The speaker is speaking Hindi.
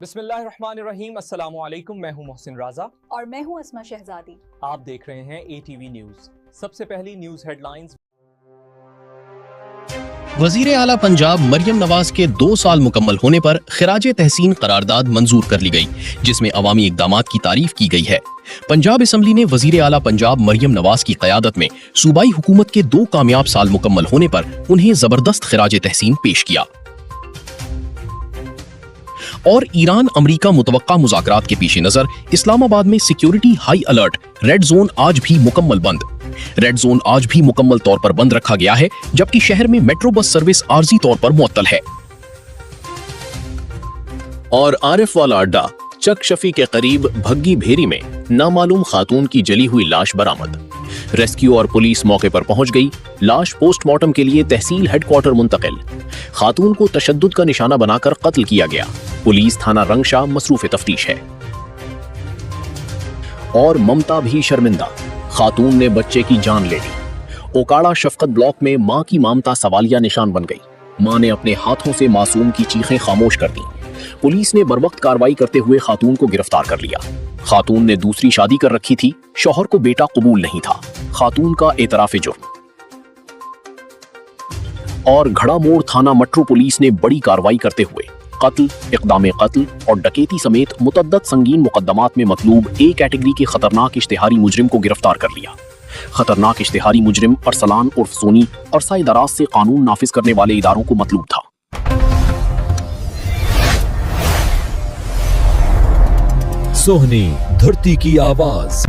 बिस्मिल्लाहिर्रहमानिर्रहीम, अस्सलामु अलैकुम। मैं हूं मोहसिन राजा और मैं हूं अस्मा शहजादी। आप देख रहे हैं ATV न्यूज। सबसे पहली न्यूज हेडलाइंस। वजीर आला पंजाब मरियम नवाज के 2 साल मुकम्मल होने पर खिराजे तहसीन करारदाद मंजूर कर ली गई, जिसमें अवामी इकदामात की तारीफ की गई है। पंजाब असम्बली ने वजीर आला पंजाब मरियम नवाज की क़यादत में सूबाई हुकूमत के 2 कामयाब साल मुकम्मल होने पर उन्हें जबरदस्त खिराजे तहसीन पेश किया। और ईरान अमरीका मुतवक्का मुज़ाकरात के पीछे नजर इस्लामाबाद में security high alert, red zone आज भी मुकम्मल बंद। रेड जोन आज भी मुकम्मल तौर पर बंद रखा गया है, जबकि शहर में मेट्रो बस सर्विस आर्जी तौर पर मुअत्तल है। और आरिफ वाला अड्डा चक शफी के करीब भग्गी भेरी में नामालूम खातून की जली हुई लाश बरामद। रेस्क्यू और पुलिस मौके पर पहुंच गई। लाश पोस्टमार्टम के लिए तहसील हेडक्वार्टर मुंतकिल। खातून को तशद्दुद का निशाना बनाकर कत्ल किया गया। पुलिस थाना रंगशाह मसरूफ तफ्तीश है। और ममता भी शर्मिंदा, खातून ने बच्चे की जान ले ली। ओकाड़ा शफकत ब्लॉक में मां की ममता सवालिया निशान बन गई। मां ने अपने हाथों से मासूम की चीखें खामोश कर दी। पुलिस ने बरवक्त कार्रवाई करते हुए खातून को गिरफ्तार कर लिया। खातून ने दूसरी शादी कर रखी थी, शौहर को बेटा कबूल नहीं था। खातून का एतराफ़े जुर्म। और घड़ा मोड़ थाना मट्रो पुलिस ने बड़ी कार्रवाई करते हुए कत्ल, इक़दाम कत्ल और डकैती समेत मुतअद्दद संगीन मुकद्दमात में मतलूब A कैटेगरी के खतरनाक इश्तिहारी मुजरिम को गिरफ्तार कर लिया। खतरनाक इश्तिहारी मुजरिम अरसलान उर्फ सोनी अरसाए दराज से कानून नाफिज करने वाले इदारों को मतलूब था। सोहनी धरती की आवाज।